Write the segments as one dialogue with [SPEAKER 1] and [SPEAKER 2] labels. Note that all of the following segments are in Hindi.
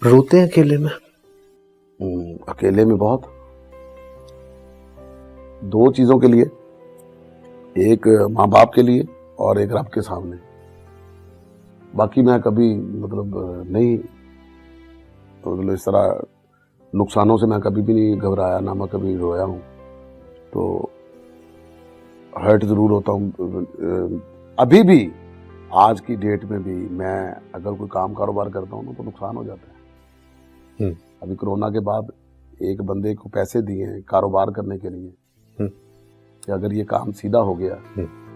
[SPEAKER 1] रोते हैं अकेले में?
[SPEAKER 2] अकेले में बहुत, दो चीजों के लिए, एक माँ बाप के लिए और एक रब के सामने। बाकी मैं कभी नहीं, इस तरह नुकसानों से मैं कभी भी नहीं घबराया, ना मैं कभी रोया हूँ। तो हर्ट जरूर होता हूँ अभी भी, आज की डेट में भी मैं अगर कोई काम कारोबार करता हूँ ना तो नुकसान हो जाता है। अभी कोरोना के बाद एक बंदे को पैसे दिए हैं कारोबार करने के लिए कि अगर ये काम सीधा हो गया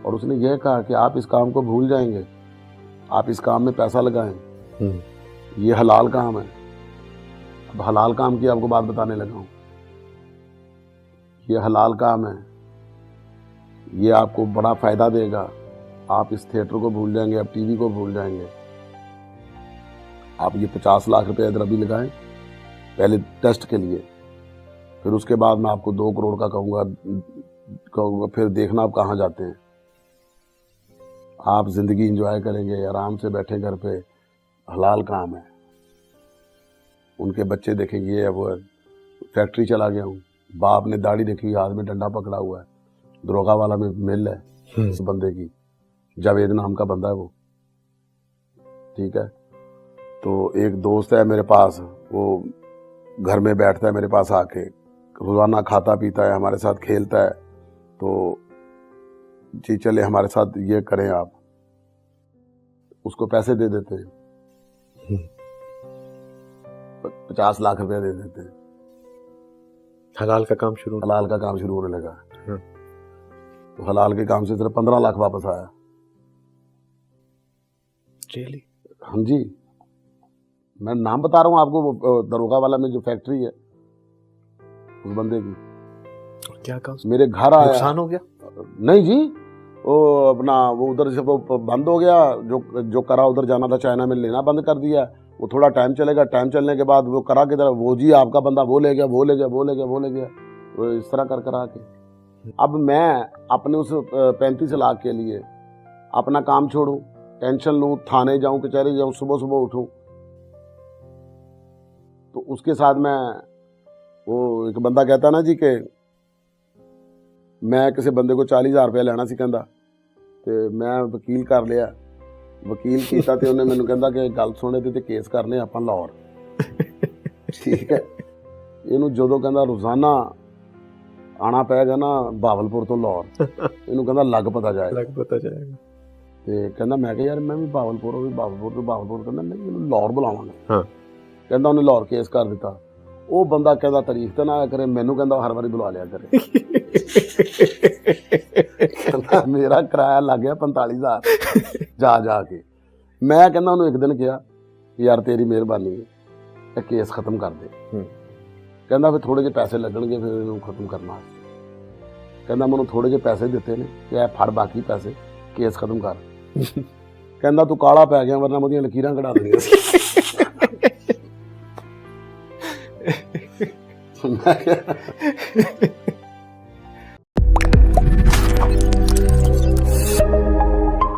[SPEAKER 2] और उसने यह कहा कि आप इस काम को भूल जाएंगे, आप इस काम में पैसा लगाएं, ये हलाल काम है। अब हलाल काम की आपको बात बताने लगा हूं। ये हलाल काम है, ये आपको बड़ा फायदा देगा। आप इस थिएटर को भूल जाएंगे, आप टीवी को भूल जाएंगे। आप ये 50 लाख रुपए इधर अभी लगाएं पहले टेस्ट के लिए, फिर उसके बाद मैं आपको 2 करोड़ का कहूँगा, फिर देखना आप कहाँ जाते हैं। आप जिंदगी एंजॉय करेंगे, आराम से बैठे घर पे, हलाल काम है। उनके बच्चे देखेंगे ये वो फैक्ट्री चला गया हूँ, बाप ने दाढ़ी देखी, हाथ में डंडा पकड़ा हुआ है, दरोगा वाला में मिल है इस बंदे की, जावेद नाम का बंदा है वो, ठीक है। तो एक दोस्त है मेरे पास, वो घर में बैठता है मेरे पास आके, रोजाना खाता पीता है, हमारे साथ खेलता है। तो जी चले हमारे साथ ये करें आप, उसको पैसे दे देते हैं, 50 लाख रुपया दे देते हैं।
[SPEAKER 1] हलाल का काम शुरू
[SPEAKER 2] होने लगा। तो हलाल के काम से सिर्फ 15 लाख वापस आया।
[SPEAKER 1] रियली?
[SPEAKER 2] हाँ जी, मैं नाम बता रहा हूँ आपको, वो दरोगा वाला में जो फैक्ट्री है उस बंदे की।
[SPEAKER 1] क्या कहा?
[SPEAKER 2] मेरे घर आया।
[SPEAKER 1] नुकसान हो गया?
[SPEAKER 2] नहीं जी, वो अपना वो उधर से वो बंद हो गया, जो करा उधर जाना था चाइना में, लेना बंद कर दिया। वो थोड़ा टाइम चलेगा, टाइम चलने के बाद वो करा के तरह वो जी आपका बंदा वो ले गया, वो इस तरह कर करा के। अब मैं अपने उस 35 लाख के लिए अपना काम छोड़ूं, टेंशन लूं, थाने जाऊं, कचहरी जाऊं, सुबह सुबह उठूं, तो उसके साथ मैं, वो एक बंदा कहता ना जी कि मैं किसी बंदे को 40,000 रुपया लेना सी कहंदा, ते मैं वकील कर लिया, वकील कीता ते उन्हें मैनूं कहंदा कि गल सुने ते केस करने आपां लाहौर। ठीक है, इहनूं जदों कहंदा रोजाना आना पेगा ना बावलपुर तो लाहौर, इहनूं कहंदा लग पता जाएगा। ते कहंदा मैं कहा यार मैं भी बावलपुर कहंदा नहीं मैनूं लाहौर बुलावांगा। कहंदा उन्हें लाहौर केस कर दिता। वो बंदा कहंदा तारीफ ते ना आया करे, मैनूं कहंदा हर बारी बुला लिया करे। कहंदा मेरा किराया लग गया 45,000 जा के। मैं कहंदा उन्हें एक दिन कहा यार तेरी मेहरबानी है, केस खत्म कर दे। कहंदा फिर थोड़े जे पैसे लगणगे फिर इहनूं खत्म करना। कहंदा मैनूं थोड़े जे पैसे दिते ने कि ऐ फड़ बाकी पैसे, केस खत्म कर। कहंदा तू काला पै गया वरना मोदियां लकीरां कढा देणियां सी।